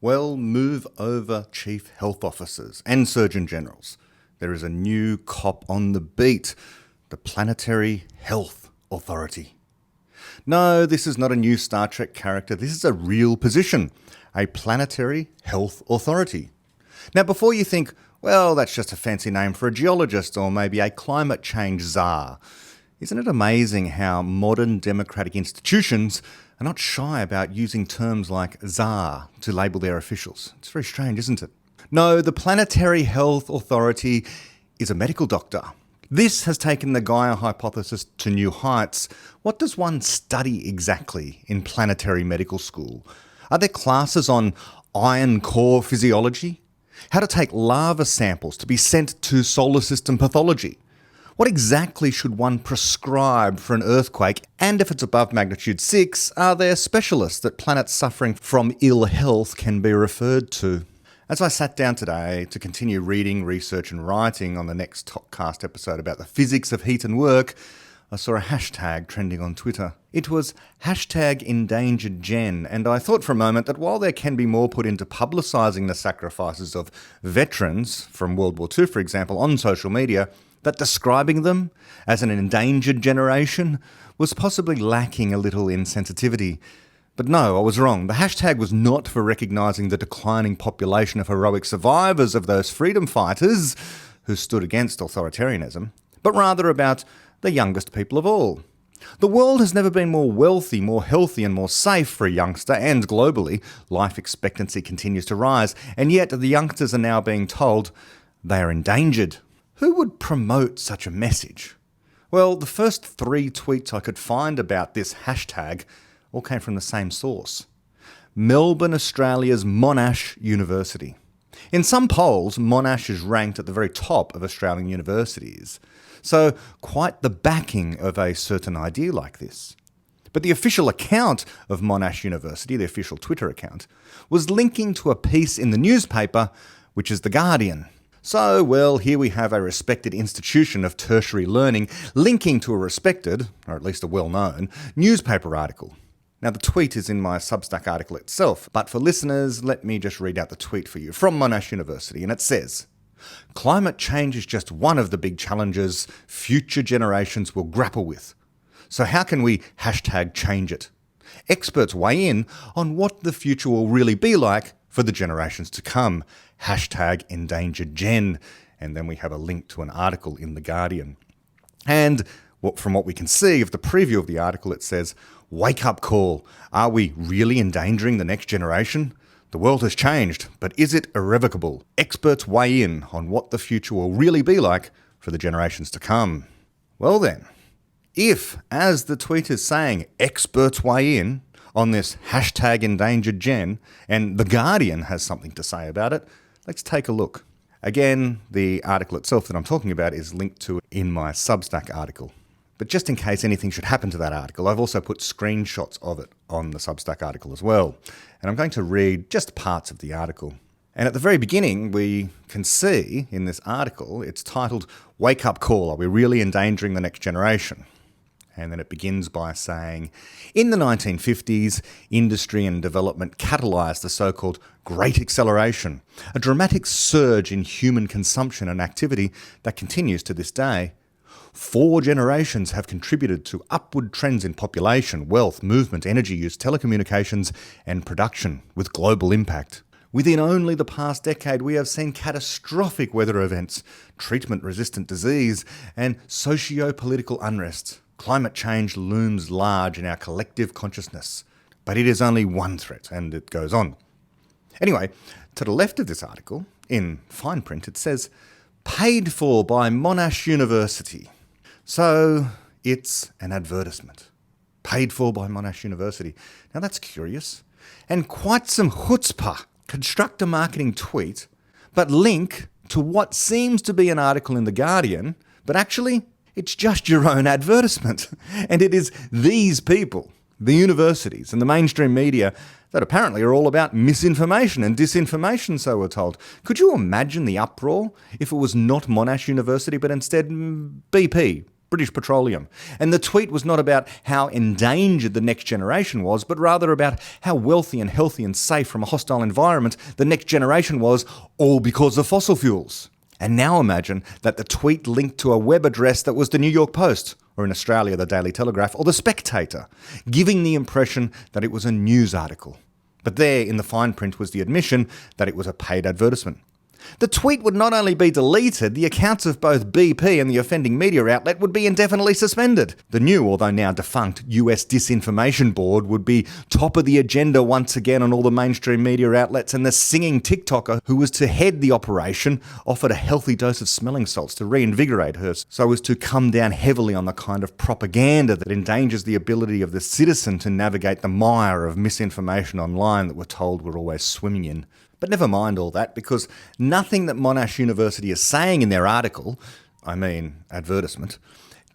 Well, move over chief health officers and surgeon generals. There is a new cop on the beat, the Planetary Health Authority. No, this is not a new Star Trek character. This is a real position, a Planetary Health Authority. Now, before you think, well, that's just a fancy name for a geologist or maybe a climate change czar, isn't it amazing how modern democratic institutions are not shy about using terms like czar to label their officials? It's very strange, isn't it? No, the Planetary Health Authority is a medical doctor. This has taken the Gaia hypothesis to new heights. What does one study exactly in planetary medical school? Are there classes on iron core physiology? How to take lava samples to be sent to solar system pathology? What exactly should one prescribe for an earthquake? And if it's above magnitude 6, are there specialists that planets suffering from ill health can be referred to? As I sat down today to continue reading, research and writing on the next Topcast episode about the physics of heat and work, I saw a hashtag trending on Twitter. It was #EndangeredGen, and I thought for a moment that while there can be more put into publicising the sacrifices of veterans from World War II, for example, on social media, that describing them as an endangered generation was possibly lacking a little in sensitivity. But no, I was wrong. The hashtag was not for recognising the declining population of heroic survivors of those freedom fighters who stood against authoritarianism, but rather about the youngest people of all. The world has never been more wealthy, more healthy and more safe for a youngster, and globally, life expectancy continues to rise, and yet the youngsters are now being told they are endangered. Who would promote such a message? Well, the first 3 tweets I could find about this hashtag all came from the same source. Melbourne, Australia's Monash University. In some polls, Monash is ranked at the very top of Australian universities. So quite the backing of a certain idea like this. But the official account of Monash University, the official Twitter account, was linking to a piece in the newspaper, which is The Guardian. So, well, here we have a respected institution of tertiary learning linking to a respected, or at least a well-known, newspaper article. Now, the tweet is in my Substack article itself, but for listeners, let me just read out the tweet for you from Monash University, and it says, "Climate change is just one of the big challenges future generations will grapple with. So how can we #change it? Experts weigh in on what the future will really be like for the generations to come. #EndangeredGen." And then we have a link to an article in The Guardian. And from what we can see of the preview of the article, it says, "Wake up call. Are we really endangering the next generation? The world has changed, but is it irrevocable? Experts weigh in on what the future will really be like for the generations to come." Well then, if, as the tweet is saying, experts weigh in on this #EndangeredGen, and The Guardian has something to say about it, let's take a look. Again, the article itself that I'm talking about is linked to in my Substack article. But just in case anything should happen to that article, I've also put screenshots of it on the Substack article as well. And I'm going to read just parts of the article. And at the very beginning, we can see in this article, it's titled, "Wake Up Call, Are We Really Endangering the Next Generation?" And then it begins by saying, "In the 1950s, industry and development catalysed the so-called Great Acceleration, a dramatic surge in human consumption and activity that continues to this day. 4 generations have contributed to upward trends in population, wealth, movement, energy use, telecommunications, and production, with global impact. Within only the past decade, we have seen catastrophic weather events, treatment-resistant disease, and socio-political unrest. Climate change looms large in our collective consciousness, but it is only one threat," and it goes on. Anyway, to the left of this article, in fine print, it says, "Paid for by Monash University." So it's an advertisement. Paid for by Monash University. Now that's curious. And quite some chutzpah. Construct a marketing tweet, but link to what seems to be an article in The Guardian, but actually it's just your own advertisement. And it is these people, the universities and the mainstream media, that apparently are all about misinformation and disinformation, so we're told. Could you imagine the uproar if it was not Monash University, but instead BP, British Petroleum. And the tweet was not about how endangered the next generation was, but rather about how wealthy and healthy and safe from a hostile environment the next generation was, all because of fossil fuels. And now imagine that the tweet linked to a web address that was the New York Post, or in Australia, the Daily Telegraph, or the Spectator, giving the impression that it was a news article. But there, in the fine print, was the admission that it was a paid advertisement. The tweet would not only be deleted, the accounts of both BP and the offending media outlet would be indefinitely suspended. The new, although now defunct, US Disinformation Board would be top of the agenda once again on all the mainstream media outlets, and the singing TikToker who was to head the operation offered a healthy dose of smelling salts to reinvigorate her, so as to come down heavily on the kind of propaganda that endangers the ability of the citizen to navigate the mire of misinformation online that we're told we're always swimming in. But never mind all that, because nothing that Monash University is saying in their article, advertisement,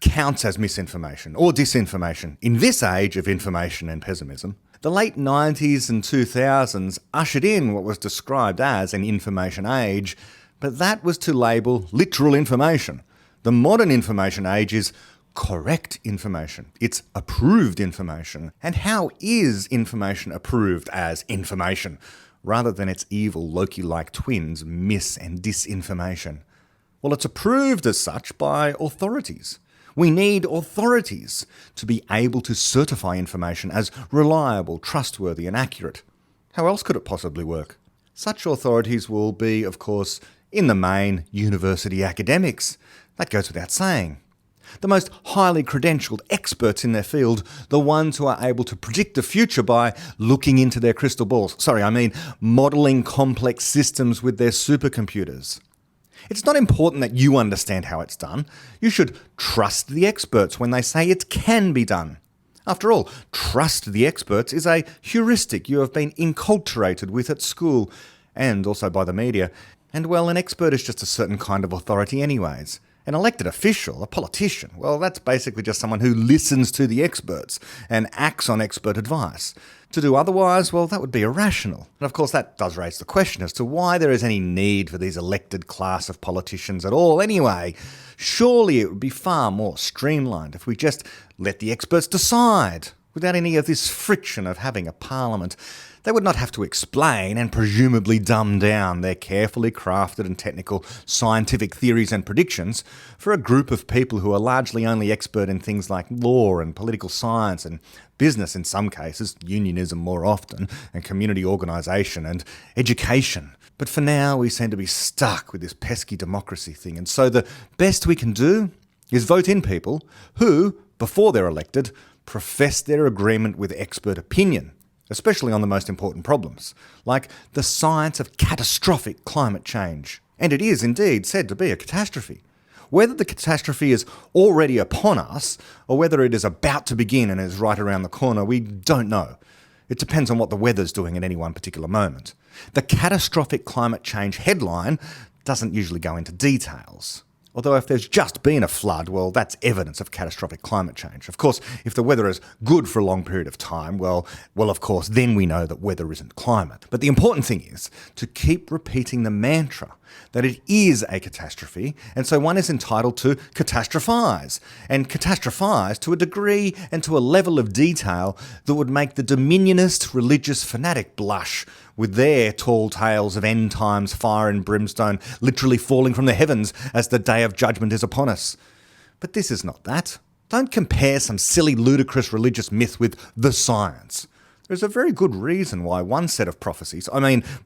counts as misinformation or disinformation in this age of information and pessimism. The late 90s and 2000s ushered in what was described as an information age, but that was to label literal information. The modern information age is correct information. It's approved information. And how is information approved as information, rather than its evil Loki-like twins, mis- and disinformation? Well, it's approved as such by authorities. We need authorities to be able to certify information as reliable, trustworthy and accurate. How else could it possibly work? Such authorities will be, of course, in the main, university academics. That goes without saying. The most highly credentialed experts in their field, the ones who are able to predict the future by looking into their crystal balls. Modelling complex systems with their supercomputers. It's not important that you understand how it's done. You should trust the experts when they say it can be done. After all, trust the experts is a heuristic you have been enculturated with at school, and also by the media. And well, an expert is just a certain kind of authority anyways. An elected official, a politician, well, that's basically just someone who listens to the experts and acts on expert advice. To do otherwise, well, that would be irrational. And of course, that does raise the question as to why there is any need for these elected class of politicians at all anyway. Surely it would be far more streamlined if we just let the experts decide, without any of this friction of having a parliament. They would not have to explain and presumably dumb down their carefully crafted and technical scientific theories and predictions for a group of people who are largely only expert in things like law and political science and business in some cases, unionism more often, and community organisation and education. But for now, we seem to be stuck with this pesky democracy thing, and so the best we can do is vote in people who, before they're elected, profess their agreement with expert opinion, especially on the most important problems, like the science of catastrophic climate change. And it is indeed said to be a catastrophe. Whether the catastrophe is already upon us, or whether it is about to begin and is right around the corner, we don't know. It depends on what the weather's doing at any one particular moment. The catastrophic climate change headline doesn't usually go into details. Although if there's just been a flood, well, that's evidence of catastrophic climate change. Of course, if the weather is good for a long period of time, well, of course, then we know that weather isn't climate. But the important thing is to keep repeating the mantra that it is a catastrophe, and so one is entitled to catastrophise, and catastrophise to a degree and to a level of detail that would make the dominionist religious fanatic blush with their tall tales of end times, fire and brimstone literally falling from the heavens as the day of judgment is upon us. But this is not that. Don't compare some silly, ludicrous religious myth with the science. There's a very good reason why one set of prophecies,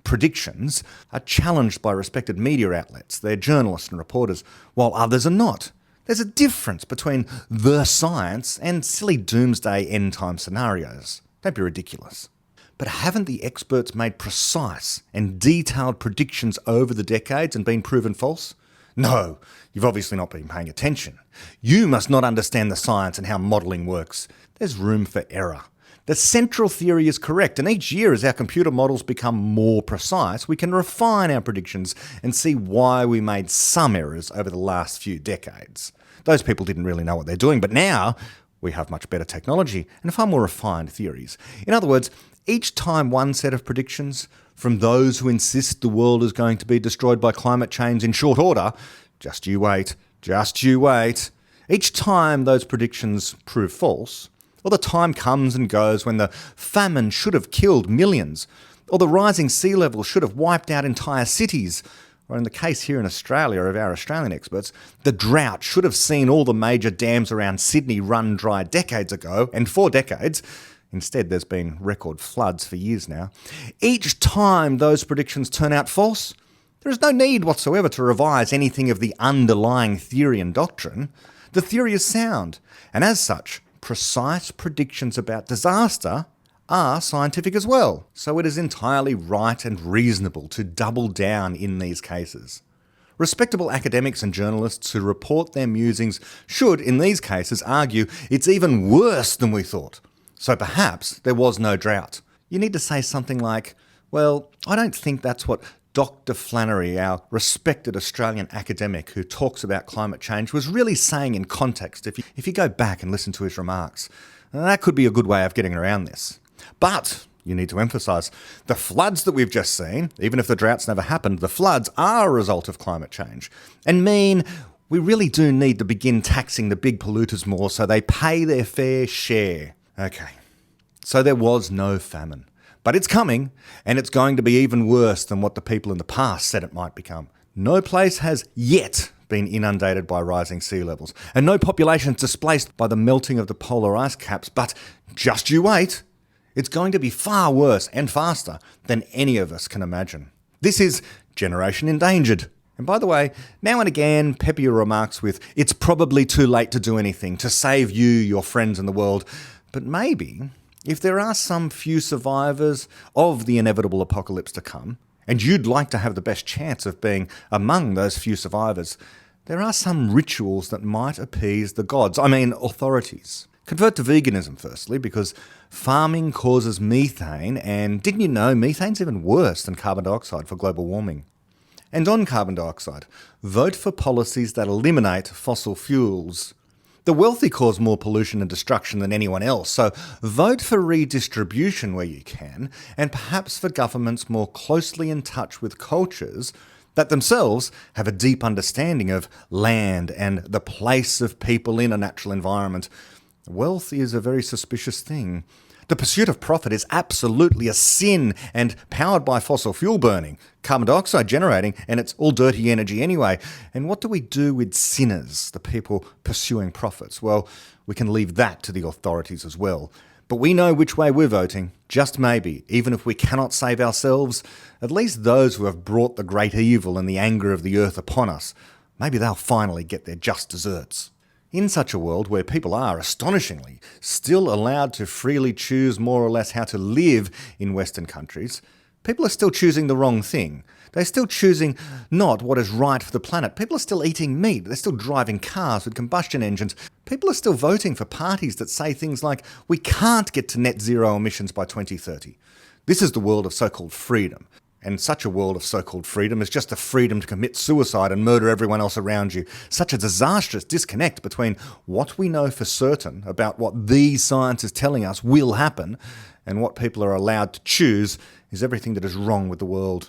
predictions, are challenged by respected media outlets, their journalists and reporters, while others are not. There's a difference between the science and silly doomsday end-time scenarios. Don't be ridiculous. But haven't the experts made precise and detailed predictions over the decades and been proven false? No, you've obviously not been paying attention. You must not understand the science and how modelling works. There's room for error. The central theory is correct, and each year as our computer models become more precise, we can refine our predictions and see why we made some errors over the last few decades. Those people didn't really know what they're doing, but now we have much better technology and far more refined theories. In other words, each time one set of predictions, from those who insist the world is going to be destroyed by climate change in short order, just you wait, Each time those predictions prove false, or the time comes and goes when the famine should have killed millions, or the rising sea level should have wiped out entire cities, or in the case here in Australia of our Australian experts, the drought should have seen all the major dams around Sydney run dry decades ago, and for decades. Instead, there's been record floods for years now. Each time those predictions turn out false, there is no need whatsoever to revise anything of the underlying theory and doctrine. The theory is sound, and as such, precise predictions about disaster are scientific as well. So it is entirely right and reasonable to double down in these cases. Respectable academics and journalists who report their musings should, in these cases, argue it's even worse than we thought. So perhaps there was no drought. You need to say something like, well, I don't think that's what Dr. Planetary, our respected Australian academic who talks about climate change, was really saying in context if you go back and listen to his remarks. That could be a good way of getting around this. But you need to emphasise, the floods that we've just seen, even if the droughts never happened, the floods are a result of climate change and mean we really do need to begin taxing the big polluters more so they pay their fair share. Okay, so there was no famine. But it's coming, and it's going to be even worse than what the people in the past said it might become. No place has yet been inundated by rising sea levels, and no population displaced by the melting of the polar ice caps, but just you wait. It's going to be far worse and faster than any of us can imagine. This is Generation Endangered. And by the way, now and again, pepper your remarks with, it's probably too late to do anything to save you, your friends and the world. But maybe, if there are some few survivors of the inevitable apocalypse to come, and you'd like to have the best chance of being among those few survivors, there are some rituals that might appease the gods, authorities. Convert to veganism, firstly, because farming causes methane, and didn't you know methane's even worse than carbon dioxide for global warming? And on carbon dioxide, vote for policies that eliminate fossil fuels. The wealthy cause more pollution and destruction than anyone else, so vote for redistribution where you can, and perhaps for governments more closely in touch with cultures that themselves have a deep understanding of land and the place of people in a natural environment. Wealth is a very suspicious thing. The pursuit of profit is absolutely a sin and powered by fossil fuel burning, carbon dioxide generating, and it's all dirty energy anyway. And what do we do with sinners, the people pursuing profits? Well, we can leave that to the authorities as well. But we know which way we're voting, just maybe, even if we cannot save ourselves, at least those who have brought the great evil and the anger of the earth upon us, maybe they'll finally get their just deserts. In such a world where people are, astonishingly, still allowed to freely choose more or less how to live in Western countries, people are still choosing the wrong thing. They're still choosing not what is right for the planet. People are still eating meat. They're still driving cars with combustion engines. People are still voting for parties that say things like, we can't get to net zero emissions by 2030. This is the world of so-called freedom. And such a world of so-called freedom is just the freedom to commit suicide and murder everyone else around you. Such a disastrous disconnect between what we know for certain about what the science is telling us will happen and what people are allowed to choose is everything that is wrong with the world.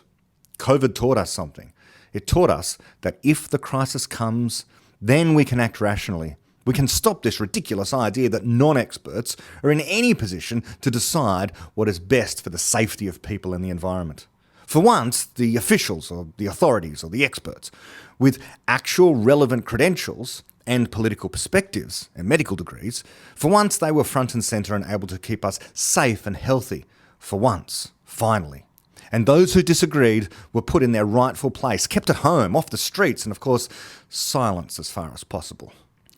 COVID taught us something. It taught us that if the crisis comes, then we can act rationally. We can stop this ridiculous idea that non-experts are in any position to decide what is best for the safety of people and the environment. For once, the officials or the authorities or the experts with actual relevant credentials and political perspectives and medical degrees, for once they were front and centre and able to keep us safe and healthy. For once, finally. And those who disagreed were put in their rightful place, kept at home, off the streets, and of course, silenced as far as possible,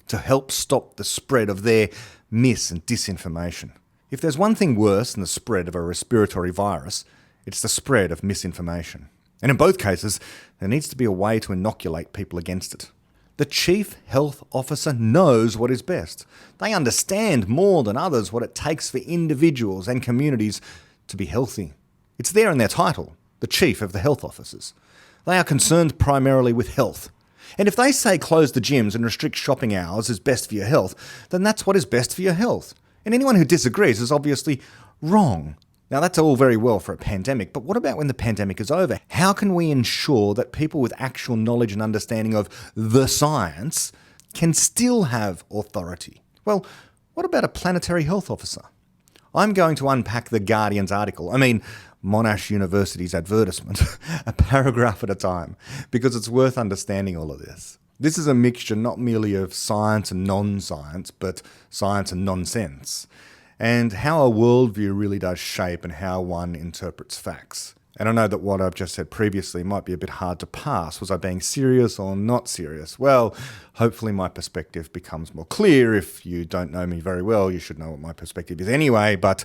to help stop the spread of their mis and disinformation. If there's one thing worse than the spread of a respiratory virus, it's the spread of misinformation. And in both cases, there needs to be a way to inoculate people against it. The Chief Health Officer knows what is best. They understand more than others what it takes for individuals and communities to be healthy. It's there in their title, the Chief of the Health Officers. They are concerned primarily with health. And if they say close the gyms and restrict shopping hours is best for your health, then that's what is best for your health. And anyone who disagrees is obviously wrong. Now, that's all very well for a pandemic, but what about when the pandemic is over? How can we ensure that people with actual knowledge and understanding of the science can still have authority. Well, what about a planetary health officer? I'm going to unpack the Guardian's article, Monash University's advertisement, a paragraph at a time, because it's worth understanding all of this. This is a mixture not merely of science and non-science, but science and nonsense, and how a worldview really does shape and how one interprets facts. And I know that what I've just said previously might be a bit hard to pass. Was I being serious or not serious? Well, hopefully my perspective becomes more clear. If you don't know me very well, you should know what my perspective is anyway. But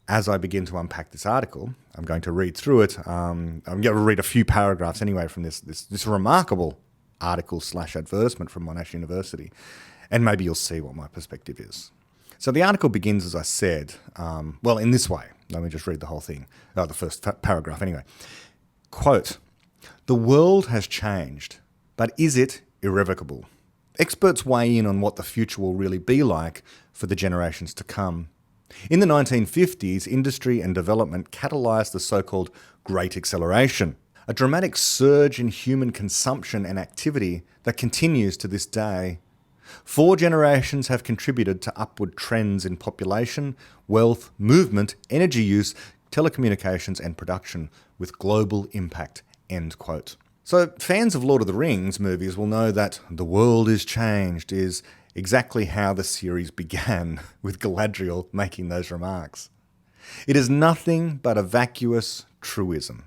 as I begin to unpack this article, I'm going to read through it. I'm going to read a few paragraphs anyway from this remarkable article/advertisement from Monash University. And maybe you'll see what my perspective is. So the article begins, as I said, in this way. Let me just read the whole thing, the first paragraph anyway. Quote, "The world has changed, but is it irrevocable? Experts weigh in on what the future will really be like for the generations to come. In the 1950s, industry and development catalysed the so-called Great Acceleration, a dramatic surge in human consumption and activity that continues to this day. 4 generations have contributed to upward trends in population, wealth, movement, energy use, telecommunications and production with global impact." End quote. So fans of Lord of the Rings movies will know that "the world is changed" is exactly how the series began, with Galadriel making those remarks. It is nothing but a vacuous truism.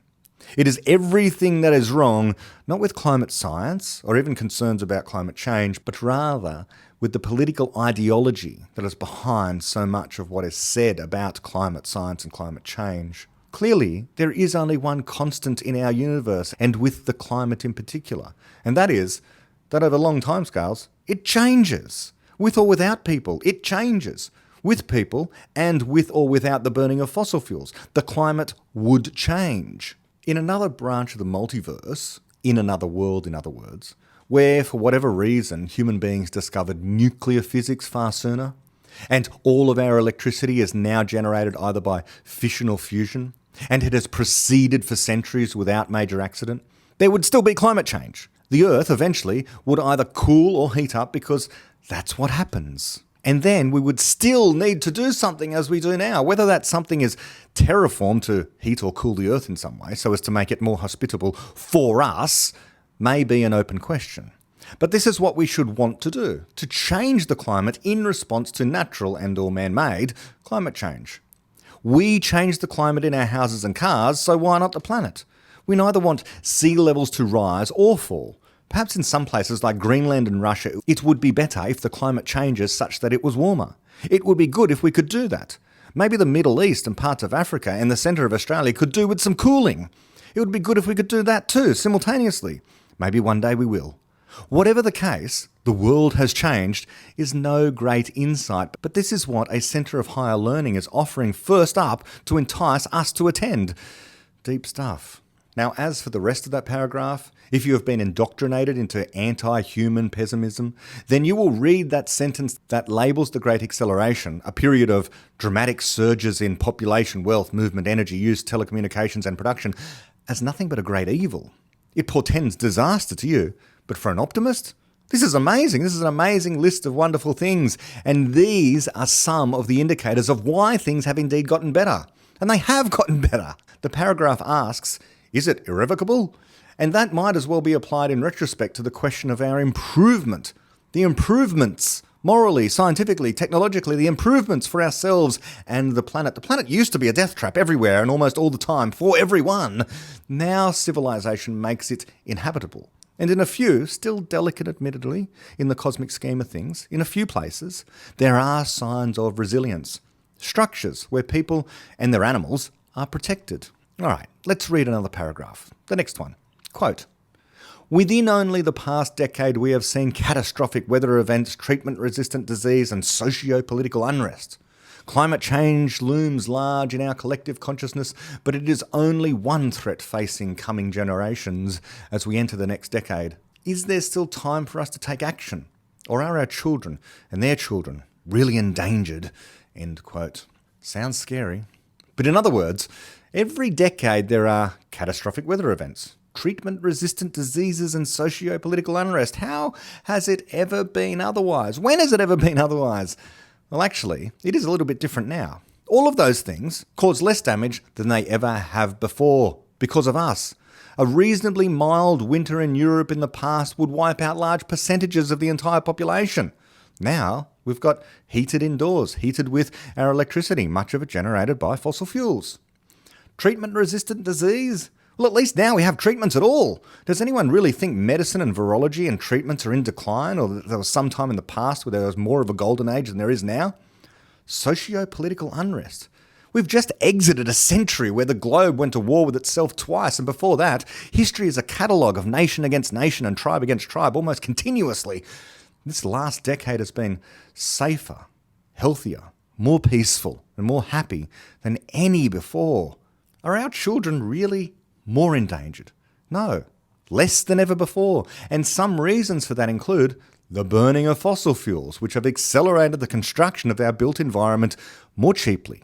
It is everything that is wrong, not with climate science or even concerns about climate change, but rather with the political ideology that is behind so much of what is said about climate science and climate change. Clearly, there is only one constant in our universe, and with the climate in particular, and that is that over long timescales, it changes. With or without people, it changes. With people, and with or without the burning of fossil fuels, the climate would change. In another branch of the multiverse, in another world in other words, where for whatever reason human beings discovered nuclear physics far sooner, and all of our electricity is now generated either by fission or fusion, and it has proceeded for centuries without major accident, there would still be climate change. The Earth eventually would either cool or heat up because that's what happens. And then we would still need to do something as we do now. Whether that something is terraform to heat or cool the Earth in some way so as to make it more hospitable for us may be an open question. But this is what we should want to do, to change the climate in response to natural and or man-made climate change. We change the climate in our houses and cars, so why not the planet? We neither want sea levels to rise or fall. Perhaps in some places like Greenland and Russia, it would be better if the climate changes such that it was warmer. It would be good if we could do that. Maybe the Middle East and parts of Africa and the centre of Australia could do with some cooling. It would be good if we could do that too, simultaneously. Maybe one day we will. Whatever the case, the world has changed is no great insight, but this is what a centre of higher learning is offering first up to entice us to attend. Deep stuff. Now, as for the rest of that paragraph, if you have been indoctrinated into anti-human pessimism, then you will read that sentence that labels the Great Acceleration, a period of dramatic surges in population, wealth, movement, energy use, telecommunications and production, as nothing but a great evil. It portends disaster to you, but for an optimist, this is amazing. This is an amazing list of wonderful things, and these are some of the indicators of why things have indeed gotten better. And they have gotten better. The paragraph asks, is it irrevocable? And that might as well be applied in retrospect to the question of our improvement. The improvements, morally, scientifically, technologically, the improvements for ourselves and the planet. The planet used to be a death trap everywhere and almost all the time for everyone. Now civilization makes it inhabitable. And in a few, still delicate admittedly, in the cosmic scheme of things, in a few places, there are signs of resilience. Structures where people and their animals are protected. All right, let's read another paragraph. The next one. Quote, "Within only the past decade, we have seen catastrophic weather events, treatment-resistant disease, and socio-political unrest. Climate change looms large in our collective consciousness, but it is only one threat facing coming generations as we enter the next decade. Is there still time for us to take action? Or are our children and their children really endangered?" End quote. Sounds scary. But in other words, every decade there are catastrophic weather events, treatment-resistant diseases and socio-political unrest. How has it ever been otherwise? When has it ever been otherwise? Well, actually, it is a little bit different now. All of those things cause less damage than they ever have before because of us. A reasonably mild winter in Europe in the past would wipe out large percentages of the entire population. Now, we've got heated indoors, heated with our electricity, much of it generated by fossil fuels. Treatment-resistant disease? Well, at least now we have treatments at all. Does anyone really think medicine and virology and treatments are in decline, or that there was some time in the past where there was more of a golden age than there is now? Socio-political unrest. We've just exited a century where the globe went to war with itself twice, and before that, history is a catalogue of nation against nation and tribe against tribe almost continuously. This last decade has been safer, healthier, more peaceful, and more happy than any before. Are our children really more endangered? No, less than ever before. And some reasons for that include the burning of fossil fuels, which have accelerated the construction of our built environment more cheaply,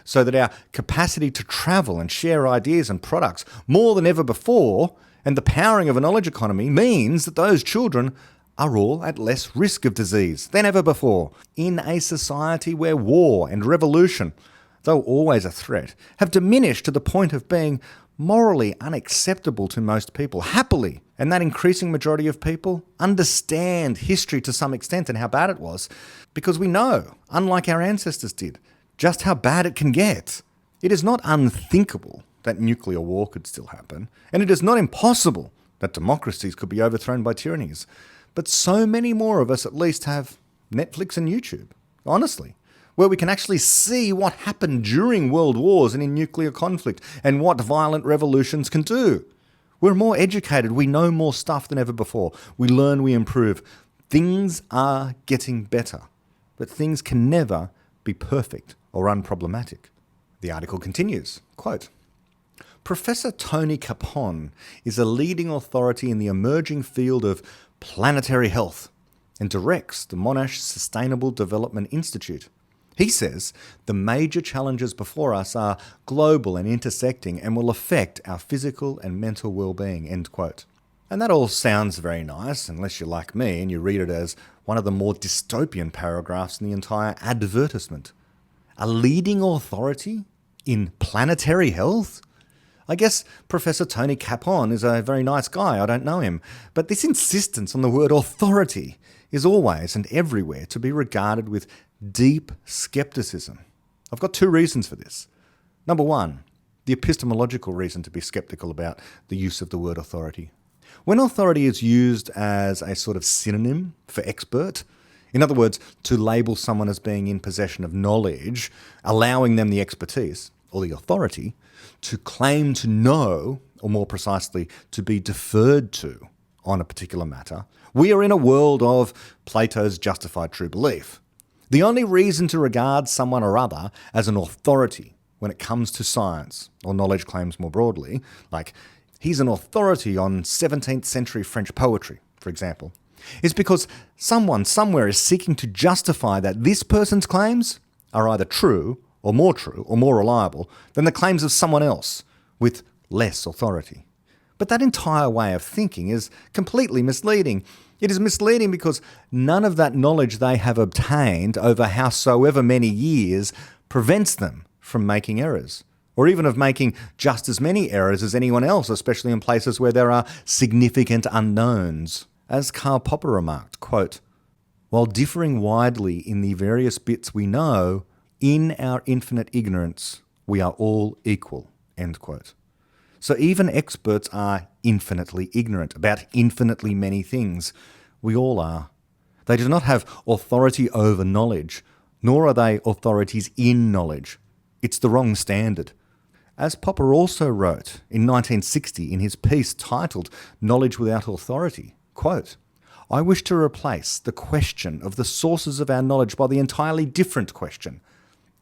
so that our capacity to travel and share ideas and products more than ever before, and the powering of a knowledge economy means that those children are all at less risk of disease than ever before. In a society where war and revolution, though always a threat, have diminished to the point of being morally unacceptable to most people, happily, and that increasing majority of people understand history to some extent and how bad it was, because we know, unlike our ancestors did, just how bad it can get. It is not unthinkable that nuclear war could still happen, and it is not impossible that democracies could be overthrown by tyrannies. But so many more of us at least have Netflix and YouTube, honestly, where we can actually see what happened during world wars and in nuclear conflict and what violent revolutions can do. We're more educated, we know more stuff than ever before. We learn, we improve. Things are getting better, but things can never be perfect or unproblematic. The article continues, quote, Professor Tony Capon is a leading authority in the emerging field of planetary health and directs the Monash Sustainable Development Institute. He says the major challenges before us are global and intersecting and will affect our physical and mental well-being, end quote. And that all sounds very nice, unless you're like me and you read it as one of the more dystopian paragraphs in the entire advertisement. A leading authority in planetary health? I guess Professor Tony Capon is a very nice guy, I don't know him, but this insistence on the word authority is always and everywhere to be regarded with deep skepticism. I've got two reasons for this. Number one, the epistemological reason to be skeptical about the use of the word authority. When authority is used as a sort of synonym for expert, in other words, to label someone as being in possession of knowledge, allowing them the expertise or the authority to claim to know, or more precisely, to be deferred to on a particular matter, we are in a world of Plato's justified true belief. The only reason to regard someone or other as an authority when it comes to science or knowledge claims more broadly, like he's an authority on 17th century French poetry, for example, is because someone somewhere is seeking to justify that this person's claims are either true or more reliable than the claims of someone else with less authority. But that entire way of thinking is completely misleading. It is misleading because none of that knowledge they have obtained over howsoever many years prevents them from making errors, or even of making just as many errors as anyone else, especially in places where there are significant unknowns. As Karl Popper remarked, quote, while differing widely in the various bits we know, in our infinite ignorance, we are all equal, end quote. So even experts are infinitely ignorant about infinitely many things. We all are. They do not have authority over knowledge, nor are they authorities in knowledge. It's the wrong standard. As Popper also wrote in 1960 in his piece titled Knowledge Without Authority, quote, I wish to replace the question of the sources of our knowledge by the entirely different question,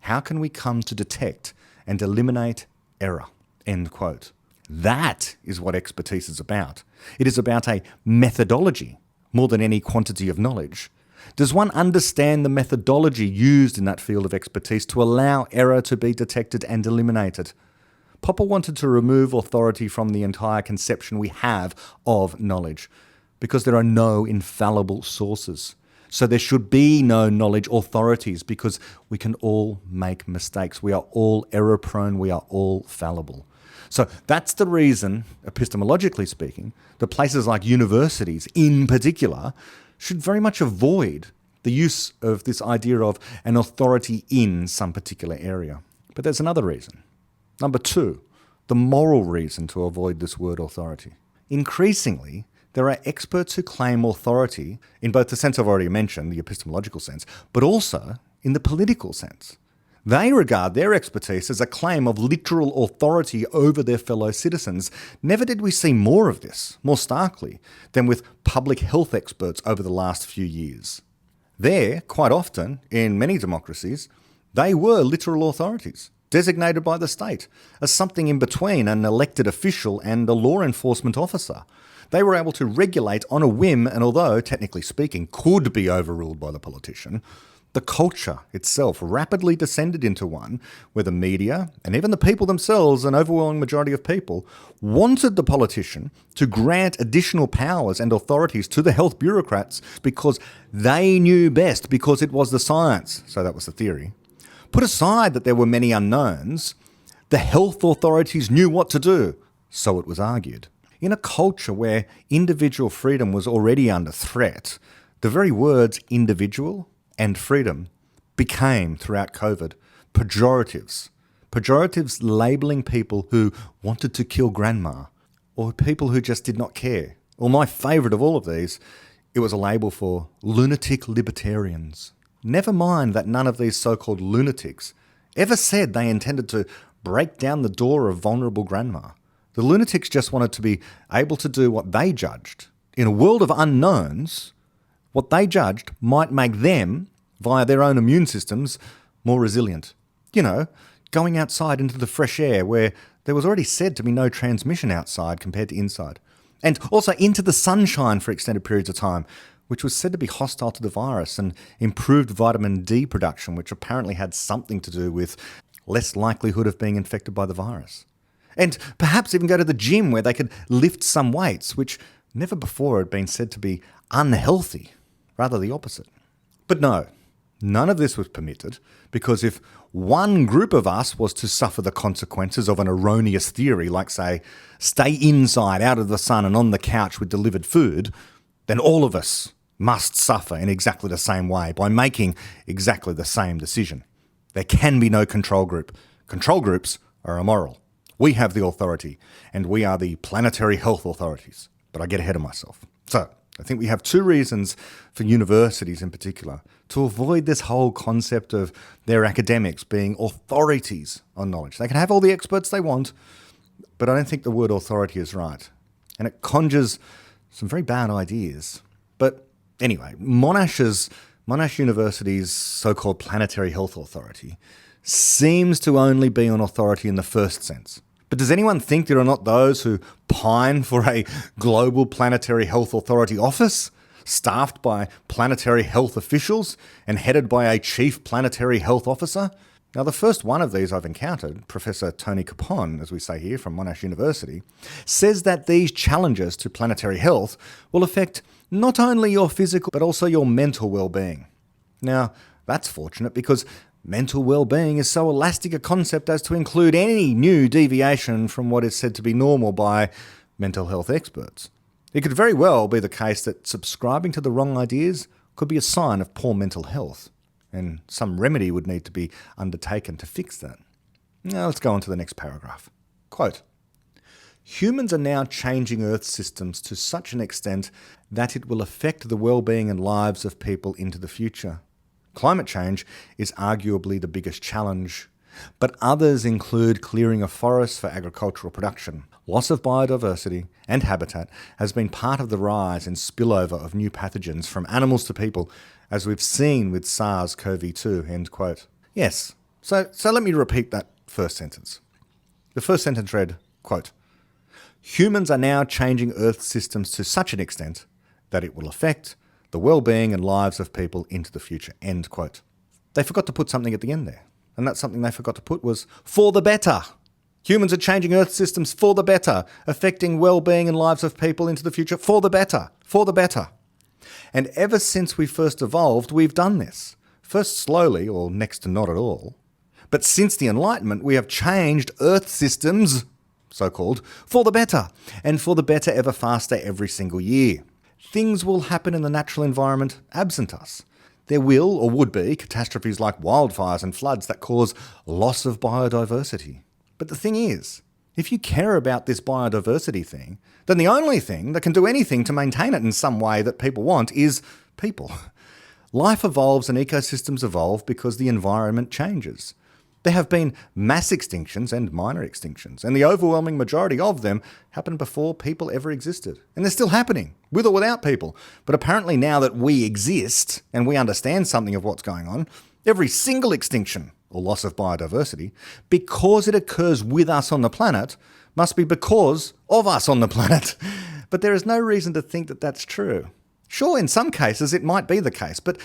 how can we come to detect and eliminate error, end quote. That is what expertise is about. It is about a methodology more than any quantity of knowledge. Does one understand the methodology used in that field of expertise to allow error to be detected and eliminated? Popper wanted to remove authority from the entire conception we have of knowledge, because there are no infallible sources. So there should be no knowledge authorities, because we can all make mistakes. We are all error-prone. We are all fallible. So that's the reason, epistemologically speaking, that places like universities in particular should very much avoid the use of this idea of an authority in some particular area. But there's another reason. Number two, the moral reason to avoid this word authority. Increasingly, there are experts who claim authority in both the sense I've already mentioned, the epistemological sense, but also in the political sense. They regard their expertise as a claim of literal authority over their fellow citizens. Never did we see more of this, more starkly, than with public health experts over the last few years. There, quite often, in many democracies, they were literal authorities, designated by the state as something in between an elected official and a law enforcement officer. They were able to regulate on a whim, and although, technically speaking, could be overruled by the politician, the culture itself rapidly descended into one where the media, and even the people themselves, an overwhelming majority of people, wanted the politician to grant additional powers and authorities to the health bureaucrats because they knew best, because it was the science. So that was the theory. Put aside that there were many unknowns, the health authorities knew what to do, so it was argued. In a culture where individual freedom was already under threat, the very words individual and freedom became, throughout COVID, pejoratives. Pejoratives labelling people who wanted to kill grandma, or people who just did not care. Or my favourite of all of these, it was a label for lunatic libertarians. Never mind that none of these so-called lunatics ever said they intended to break down the door of vulnerable grandma. The lunatics just wanted to be able to do what they judged. In a world of unknowns, what they judged might make them, via their own immune systems, more resilient. You know, going outside into the fresh air where there was already said to be no transmission outside compared to inside. And also into the sunshine for extended periods of time, which was said to be hostile to the virus, and improved vitamin D production, which apparently had something to do with less likelihood of being infected by the virus. And perhaps even go to the gym where they could lift some weights, which never before had been said to be unhealthy, rather the opposite. But no, none of this was permitted, because if one group of us was to suffer the consequences of an erroneous theory, like, say, stay inside, out of the sun and on the couch with delivered food, then all of us must suffer in exactly the same way by making exactly the same decision. There can be no control group. Control groups are immoral. We have the authority, and we are the planetary health authorities. But I get ahead of myself. So, I think we have two reasons for universities in particular to avoid this whole concept of their academics being authorities on knowledge. They can have all the experts they want, but I don't think the word authority is right. And it conjures some very bad ideas. But anyway, Monash University's so-called Planetary Health Authority seems to only be an authority in the first sense. But does anyone think there are not those who pine for a global planetary health authority office, staffed by planetary health officials and headed by a chief planetary health officer? Now, the first one of these I've encountered, Professor Tony Capon, as we say here, from Monash University, says that these challenges to planetary health will affect not only your physical but also your mental well-being. Now, that's fortunate, because mental well-being is so elastic a concept as to include any new deviation from what is said to be normal by mental health experts. It could very well be the case that subscribing to the wrong ideas could be a sign of poor mental health, and some remedy would need to be undertaken to fix that. Now let's go on to the next paragraph. Quote, "Humans are now changing Earth's systems to such an extent that it will affect the well-being and lives of people into the future. Climate change is arguably the biggest challenge, but others include clearing of forests for agricultural production. Loss of biodiversity and habitat has been part of the rise and spillover of new pathogens from animals to people, as we've seen with SARS-CoV-2, end quote." Yes, so let me repeat that first sentence. The first sentence read, quote, "Humans are now changing Earth's systems to such an extent that it will affect the well-being and lives of people into the future, end quote. They forgot to put something at the end there. And that something they forgot to put was for the better. Humans are changing Earth systems for the better, affecting well-being and lives of people into the future for the better, for the better. And ever since we first evolved, we've done this. First slowly, or next to not at all. But since the Enlightenment, we have changed Earth systems, so-called, for the better, and for the better ever faster every single year. Things will happen in the natural environment absent us. There will, or would be, catastrophes like wildfires and floods that cause loss of biodiversity. But the thing is, if you care about this biodiversity thing, then the only thing that can do anything to maintain it in some way that people want is people. Life evolves and ecosystems evolve because the environment changes. There have been mass extinctions and minor extinctions, and the overwhelming majority of them happened before people ever existed. And they're still happening, with or without people. But apparently now that we exist, and we understand something of what's going on, every single extinction, or loss of biodiversity, because it occurs with us on the planet, must be because of us on the planet. But there is no reason to think that that's true. Sure, in some cases it might be the case, but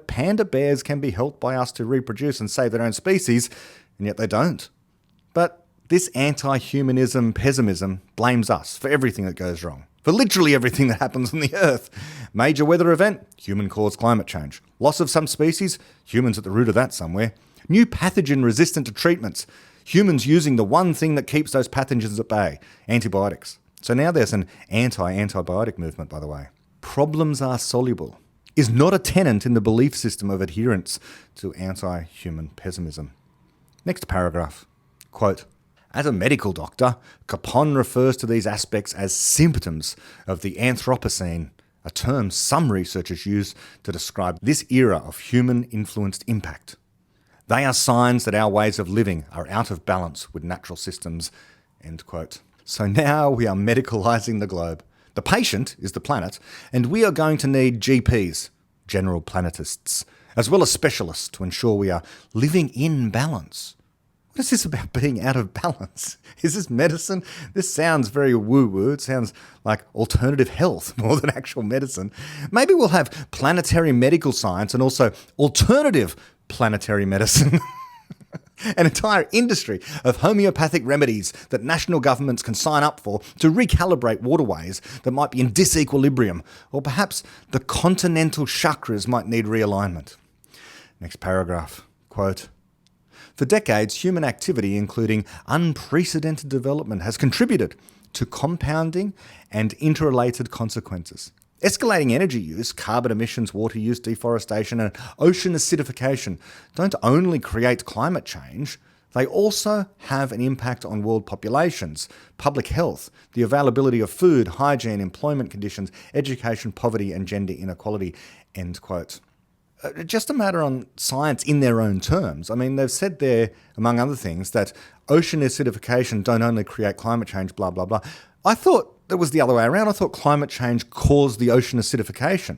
panda bears can be helped by us to reproduce and save their own species, and yet they don't. But this anti-humanism pessimism blames us for everything that goes wrong. For literally everything that happens on the Earth. Major weather event, human-caused climate change. Loss of some species, humans at the root of that somewhere. New pathogen resistant to treatments, humans using the one thing that keeps those pathogens at bay, antibiotics. So now there's an anti-antibiotic movement, by the way. Problems are soluble is not a tenet in the belief system of adherence to anti-human pessimism. Next paragraph. Quote, as a medical doctor, Capon refers to these aspects as symptoms of the Anthropocene, a term some researchers use to describe this era of human-influenced impact. They are signs that our ways of living are out of balance with natural systems, end quote. So now we are medicalising the globe. The patient is the planet, and we are going to need GPs, general planetists, as well as specialists to ensure we are living in balance. What is this about being out of balance? Is this medicine? This sounds very woo-woo. It sounds like alternative health more than actual medicine. Maybe we'll have planetary medical science and also alternative planetary medicine. An entire industry of homeopathic remedies that national governments can sign up for to recalibrate waterways that might be in disequilibrium, or perhaps the continental chakras might need realignment. Next paragraph. Quote, for decades, human activity, including unprecedented development, has contributed to compounding and interrelated consequences. Escalating energy use, carbon emissions, water use, deforestation, and ocean acidification don't only create climate change, they also have an impact on world populations, public health, the availability of food, hygiene, employment conditions, education, poverty, and gender inequality, end quote. Just a matter on science in their own terms. I mean, they've said there, among other things, that ocean acidification don't only create climate change, blah, blah, blah. I thought it was the other way around. I thought climate change caused the ocean acidification.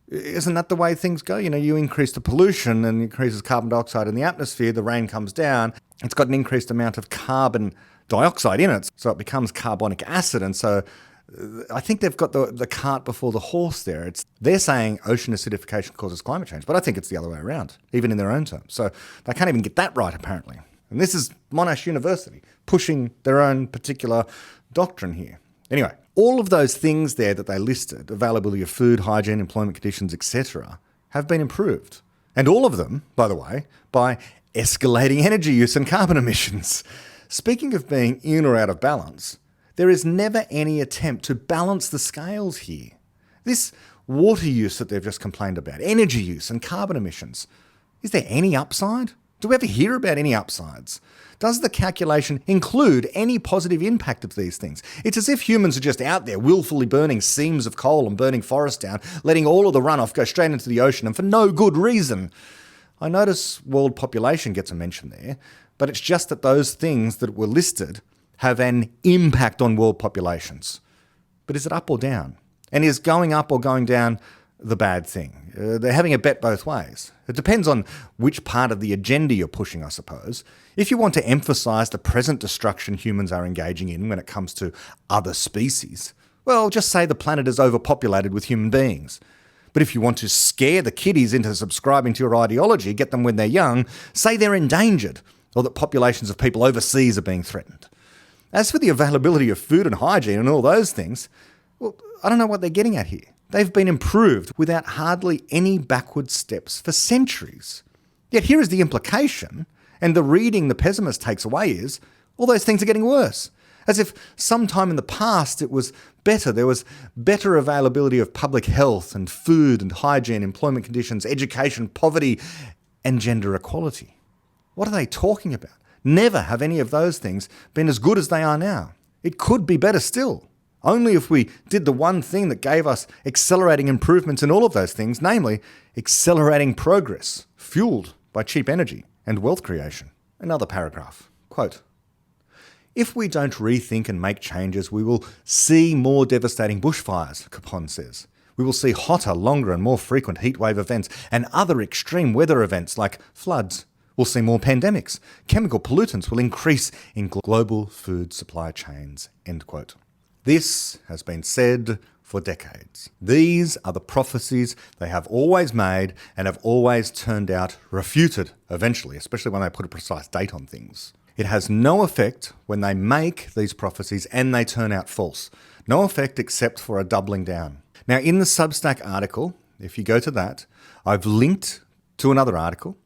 Isn't that the way things go? You know, you increase the pollution and increases carbon dioxide in the atmosphere, the rain comes down, it's got an increased amount of carbon dioxide in it, so it becomes carbonic acid, and so I think they've got the cart before the horse there. They're saying ocean acidification causes climate change, but I think it's the other way around, even in their own terms. So they can't even get that right, apparently. And this is Monash University pushing their own particular doctrine here. Anyway, all of those things there that they listed, availability of food, hygiene, employment conditions, etc., have been improved. And all of them, by the way, by escalating energy use and carbon emissions. Speaking of being in or out of balance, there is never any attempt to balance the scales here. This water use that they've just complained about, energy use and carbon emissions, is there any upside? Do we ever hear about any upsides? Does the calculation include any positive impact of these things? It's as if humans are just out there willfully burning seams of coal and burning forests down, letting all of the runoff go straight into the ocean and for no good reason. I notice world population gets a mention there, but it's just that those things that were listed have an impact on world populations. But is it up or down? And is going up or going down the bad thing? They're having a bet both ways. It depends on which part of the agenda you're pushing, I suppose. If you want to emphasise the present destruction humans are engaging in when it comes to other species, well, just say the planet is overpopulated with human beings. But if you want to scare the kiddies into subscribing to your ideology, get them when they're young, say they're endangered or that populations of people overseas are being threatened. As for the availability of food and hygiene and all those things, well, I don't know what they're getting at here. They've been improved without hardly any backward steps for centuries. Yet here is the implication, and the reading the pessimist takes away is, all those things are getting worse. As if sometime in the past it was better. There was better availability of public health and food and hygiene, employment conditions, education, poverty, and gender equality. What are they talking about? Never have any of those things been as good as they are now. It could be better still. Only if we did the one thing that gave us accelerating improvements in all of those things, namely accelerating progress, fueled by cheap energy and wealth creation. Another paragraph. Quote, "If we don't rethink and make changes, we will see more devastating bushfires," Capon says. "We will see hotter, longer and more frequent heatwave events and other extreme weather events like floods. We'll see more pandemics. Chemical pollutants will increase in global food supply chains." End quote. This has been said for decades. These are the prophecies they have always made and have always turned out refuted eventually, especially when they put a precise date on things. It has no effect when they make these prophecies and they turn out false. No effect except for a doubling down. Now, in the Substack article, if you go to that, I've linked to another article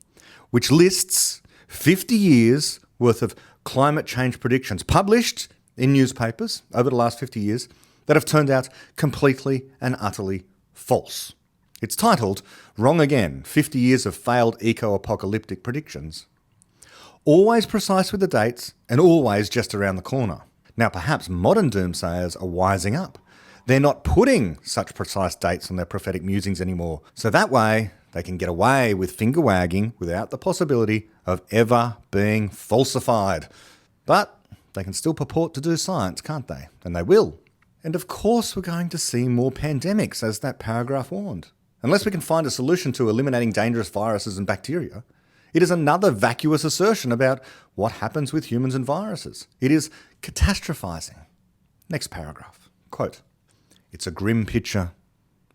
which lists 50 years worth of climate change predictions published in newspapers over the last 50 years that have turned out completely and utterly false. It's titled, "Wrong Again, 50 Years of Failed Eco-Apocalyptic Predictions." Always precise with the dates and always just around the corner. Now perhaps modern doomsayers are wising up. They're not putting such precise dates on their prophetic musings anymore, so that way they can get away with finger wagging without the possibility of ever being falsified. But they can still purport to do science, can't they? And they will. And of course we're going to see more pandemics, as that paragraph warned. Unless we can find a solution to eliminating dangerous viruses and bacteria, it is another vacuous assertion about what happens with humans and viruses. It is catastrophizing. Next paragraph. Quote, "It's a grim picture,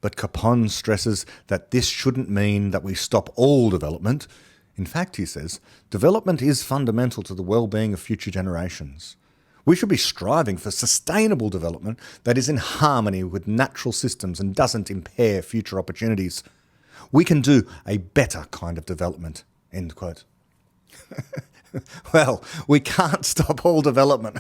but Capon stresses that this shouldn't mean that we stop all development. In fact, he says, development is fundamental to the well-being of future generations. We should be striving for sustainable development that is in harmony with natural systems and doesn't impair future opportunities. We can do a better kind of development." End quote. Well, we can't stop all development.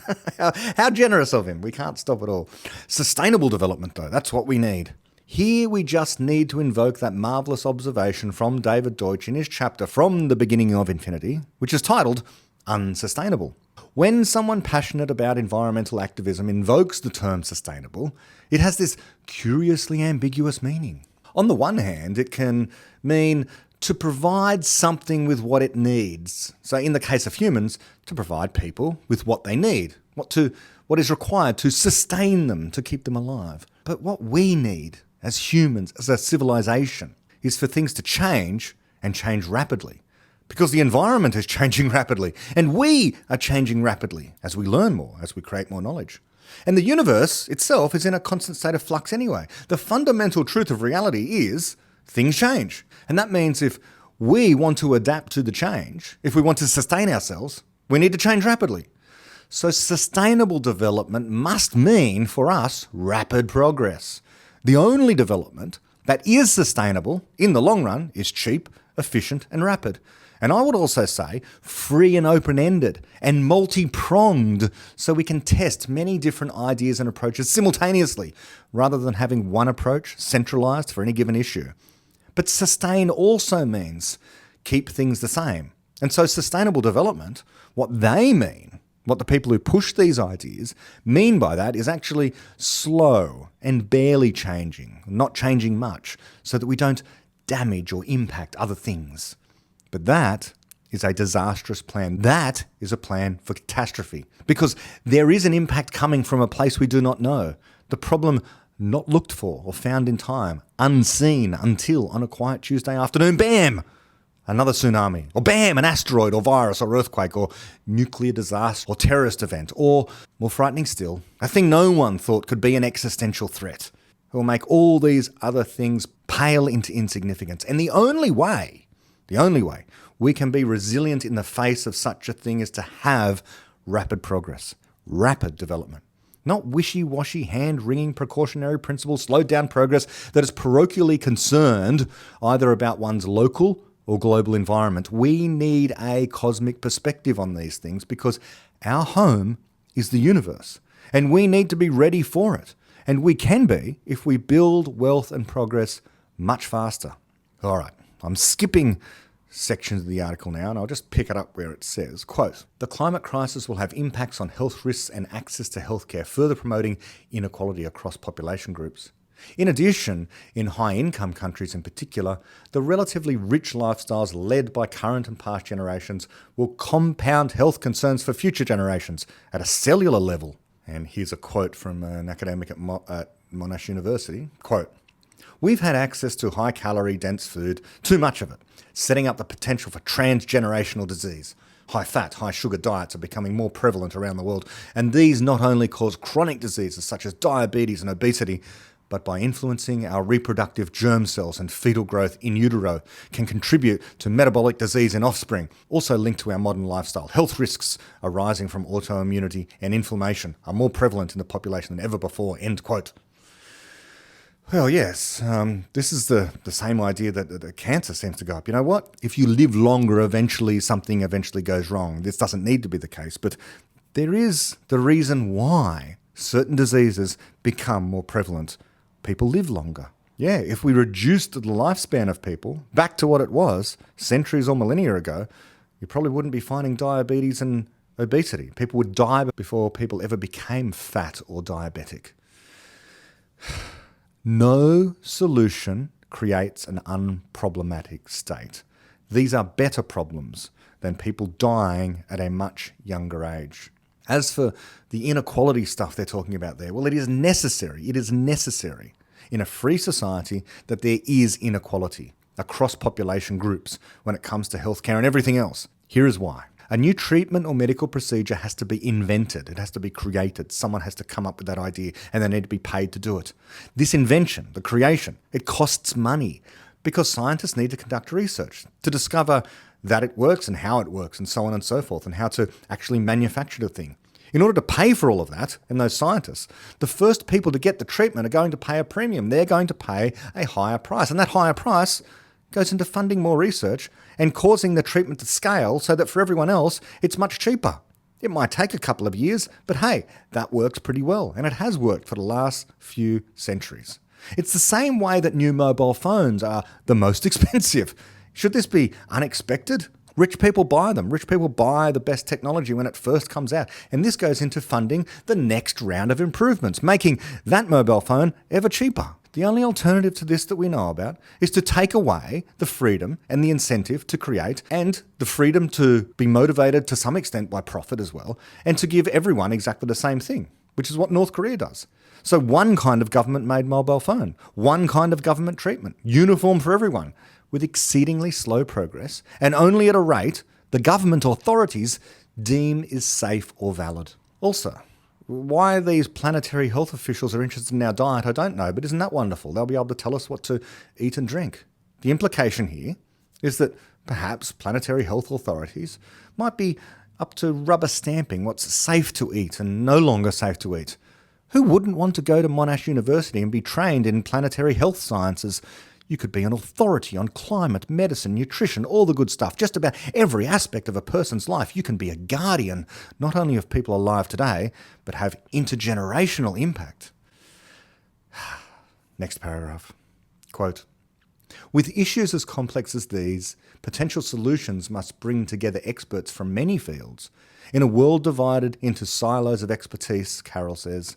How generous of him. We can't stop it all. Sustainable development, though, that's what we need. Here we just need to invoke that marvellous observation from David Deutsch in his chapter From the Beginning of Infinity, which is titled Unsustainable. When someone passionate about environmental activism invokes the term sustainable, it has this curiously ambiguous meaning. On the one hand, it can mean to provide something with what it needs. So in the case of humans, to provide people with what they need, what is required to sustain them, to keep them alive. But what we need as humans, as a civilization, is for things to change and change rapidly. Because the environment is changing rapidly, and we are changing rapidly as we learn more, as we create more knowledge. And the universe itself is in a constant state of flux anyway. The fundamental truth of reality is things change. And that means if we want to adapt to the change, if we want to sustain ourselves, we need to change rapidly. So sustainable development must mean, for us, rapid progress. The only development that is sustainable in the long run is cheap, efficient and rapid. And I would also say free and open-ended and multi-pronged, so we can test many different ideas and approaches simultaneously, rather than having one approach centralised for any given issue. But sustain also means keep things the same. And so sustainable development, what they mean, what the people who push these ideas mean by that, is actually slow and barely changing, not changing much, so that we don't damage or impact other things. But that is a disastrous plan. That is a plan for catastrophe, because there is an impact coming from a place we do not know. The problem not looked for or found in time, unseen until on a quiet Tuesday afternoon, bam! Another tsunami, or bam, an asteroid or virus or earthquake or nuclear disaster or terrorist event, or, more frightening still, a thing no one thought could be an existential threat. It will make all these other things pale into insignificance. And the only way we can be resilient in the face of such a thing is to have rapid progress, rapid development. Not wishy-washy, hand-wringing precautionary principles, slowed down progress that is parochially concerned either about one's local or global environment. We need a cosmic perspective on these things because our home is the universe, and we need to be ready for it. And we can be if we build wealth and progress much faster. All right, I'm skipping sections of the article now, and I'll just pick it up where it says, quote, "The climate crisis will have impacts on health risks and access to healthcare, further promoting inequality across population groups. In addition, in high-income countries in particular, the relatively rich lifestyles led by current and past generations will compound health concerns for future generations at a cellular level." And here's a quote from an academic at Monash University, quote, "We've had access to high-calorie, dense food, too much of it, setting up the potential for transgenerational disease. High-fat, high-sugar diets are becoming more prevalent around the world, and these not only cause chronic diseases such as diabetes and obesity, but by influencing our reproductive germ cells and fetal growth in utero, can contribute to metabolic disease in offspring, also linked to our modern lifestyle. Health risks arising from autoimmunity and inflammation are more prevalent in the population than ever before," end quote. Well, yes, this is the same idea that cancer seems to go up. You know what? If you live longer, something eventually goes wrong. This doesn't need to be the case, but there is the reason why certain diseases become more prevalent. People live longer. Yeah, if we reduced the lifespan of people back to what it was centuries or millennia ago, you probably wouldn't be finding diabetes and obesity. People would die before people ever became fat or diabetic. No solution creates an unproblematic state. These are better problems than people dying at a much younger age. As for the inequality stuff they're talking about there, well, it is necessary. It is necessary in a free society that there is inequality across population groups when it comes to healthcare and everything else. Here is why. A new treatment or medical procedure has to be invented. It has to be created. Someone has to come up with that idea and they need to be paid to do it. This invention, the creation, it costs money because scientists need to conduct research to discover that it works and how it works and so on and so forth and how to actually manufacture the thing. In order to pay for all of that, and those scientists, the first people to get the treatment are going to pay a premium. They're going to pay a higher price. And that higher price goes into funding more research and causing the treatment to scale so that for everyone else, it's much cheaper. It might take a couple of years, but hey, that works pretty well. And it has worked for the last few centuries. It's the same way that new mobile phones are the most expensive. Should this be unexpected? Rich people buy them. Rich people buy the best technology when it first comes out. And this goes into funding the next round of improvements, making that mobile phone ever cheaper. The only alternative to this that we know about is to take away the freedom and the incentive to create and the freedom to be motivated to some extent by profit as well, and to give everyone exactly the same thing, which is what North Korea does. So one kind of government-made mobile phone, one kind of government treatment, uniform for everyone, with exceedingly slow progress, and only at a rate the government authorities deem is safe or valid. Also, why these planetary health officials are interested in our diet, I don't know, but isn't that wonderful? They'll be able to tell us what to eat and drink. The implication here is that perhaps planetary health authorities might be up to rubber stamping what's safe to eat and no longer safe to eat. Who wouldn't want to go to Monash University and be trained in planetary health sciences? You could be an authority on climate, medicine, nutrition, all the good stuff. Just about every aspect of a person's life. You can be a guardian, not only of people alive today, but have intergenerational impact. Next paragraph. Quote, "With issues as complex as these, potential solutions must bring together experts from many fields. In a world divided into silos of expertise," Carroll says,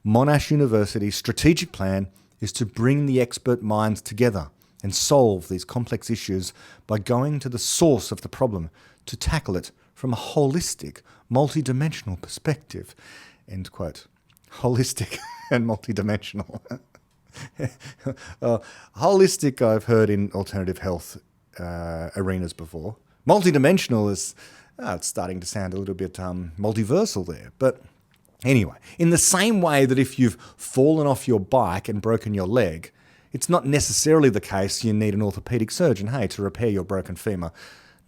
"Monash University's strategic plan is to bring the expert minds together and solve these complex issues by going to the source of the problem to tackle it from a holistic, multidimensional perspective." End quote. Holistic and multidimensional. Holistic I've heard in alternative health arenas before. Multidimensional is it's starting to sound a little bit multiversal there, but anyway, in the same way that if you've fallen off your bike and broken your leg, It's not necessarily the case you need an orthopaedic surgeon, to repair your broken femur.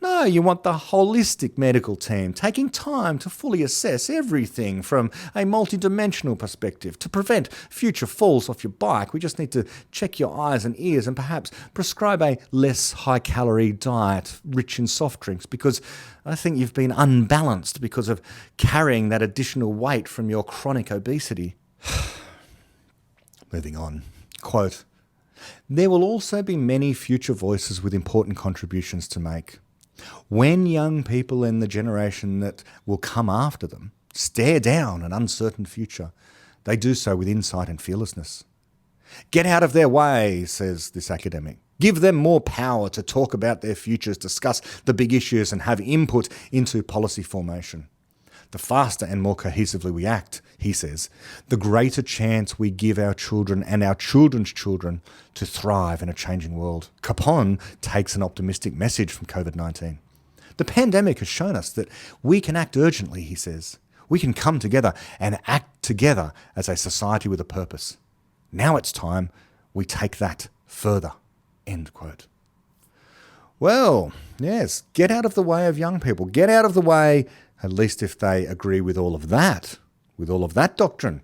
No, you want the holistic medical team taking time to fully assess everything from a multidimensional perspective to prevent future falls off your bike. We just need to check your eyes and ears and perhaps prescribe a less high-calorie diet rich in soft drinks because I think you've been unbalanced because of carrying that additional weight from your chronic obesity. Moving on. Quote, "There will also be many future voices with important contributions to make. When young people in the generation that will come after them stare down an uncertain future, they do so with insight and fearlessness. Get out of their way," says this academic. "Give them more power to talk about their futures, discuss the big issues, and have input into policy formation. The faster and more cohesively we act," he says, "the greater chance we give our children and our children's children to thrive in a changing world." Capon takes an optimistic message from COVID-19. "The pandemic has shown us that we can act urgently," he says. "We can come together and act together as a society with a purpose. Now it's time we take that further." End quote. Well, yes, get out of the way of young people. Get out of the way, at least if they agree with all of that doctrine.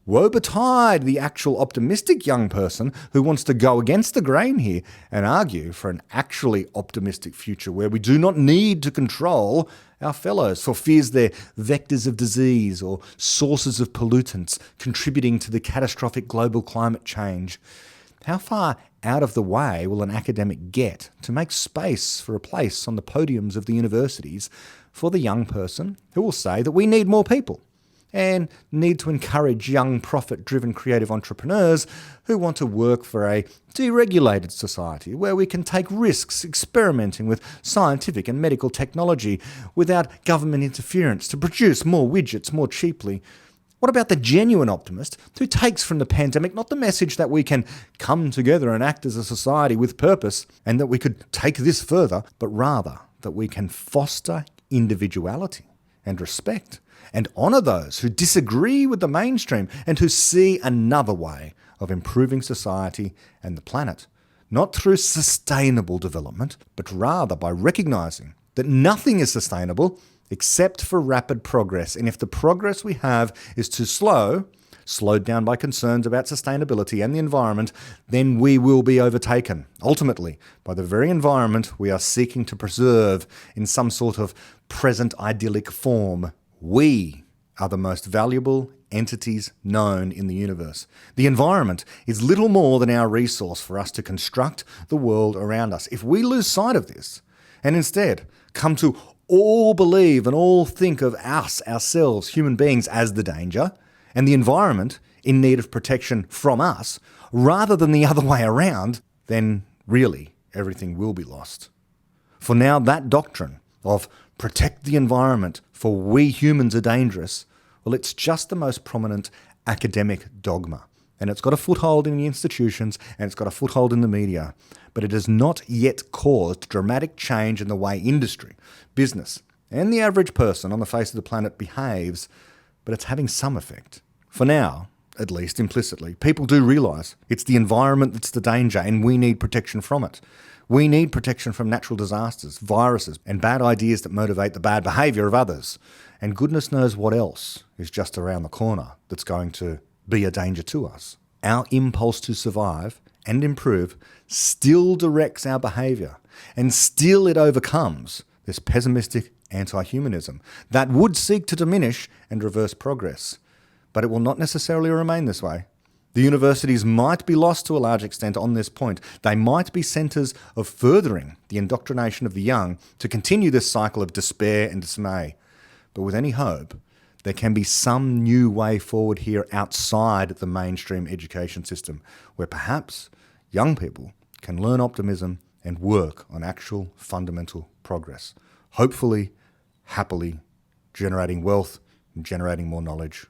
Woe betide the actual optimistic young person who wants to go against the grain here and argue for an actually optimistic future where we do not need to control our fellows for fears they're vectors of disease or sources of pollutants contributing to the catastrophic global climate change. How far out of the way will an academic get to make space for a place on the podiums of the universities for the young person who will say that we need more people and need to encourage young profit-driven creative entrepreneurs who want to work for a deregulated society where we can take risks experimenting with scientific and medical technology without government interference to produce more widgets more cheaply? What about the genuine optimist who takes from the pandemic not the message that we can come together and act as a society with purpose and that we could take this further, but rather that we can foster individuality and respect and honour those who disagree with the mainstream and who see another way of improving society and the planet, not through sustainable development, but rather by recognising that nothing is sustainable except for rapid progress. And if the progress we have is too slow, slowed down by concerns about sustainability and the environment, then we will be overtaken, ultimately, by the very environment we are seeking to preserve in some sort of present idyllic form. We are the most valuable entities known in the universe. The environment is little more than our resource for us to construct the world around us. If we lose sight of this and instead come to all believe and all think of ourselves, human beings, as the danger, and the environment in need of protection from us, rather than the other way around, then really everything will be lost. For now, that doctrine of protect the environment for we humans are dangerous, well, it's just the most prominent academic dogma. And it's got a foothold in the institutions and it's got a foothold in the media. But it has not yet caused dramatic change in the way industry, business, and the average person on the face of the planet behaves, but it's having some effect. For now, at least implicitly, people do realise it's the environment that's the danger and we need protection from it. We need protection from natural disasters, viruses, and bad ideas that motivate the bad behaviour of others. And goodness knows what else is just around the corner that's going to be a danger to us. Our impulse to survive and improve still directs our behaviour, and still it overcomes this pessimistic anti-humanism that would seek to diminish and reverse progress. But it will not necessarily remain this way. The universities might be lost to a large extent on this point. They might be centres of furthering the indoctrination of the young to continue this cycle of despair and dismay. But with any hope, there can be some new way forward here outside the mainstream education system, where perhaps young people can learn optimism and work on actual fundamental progress. Hopefully, happily, generating wealth and generating more knowledge.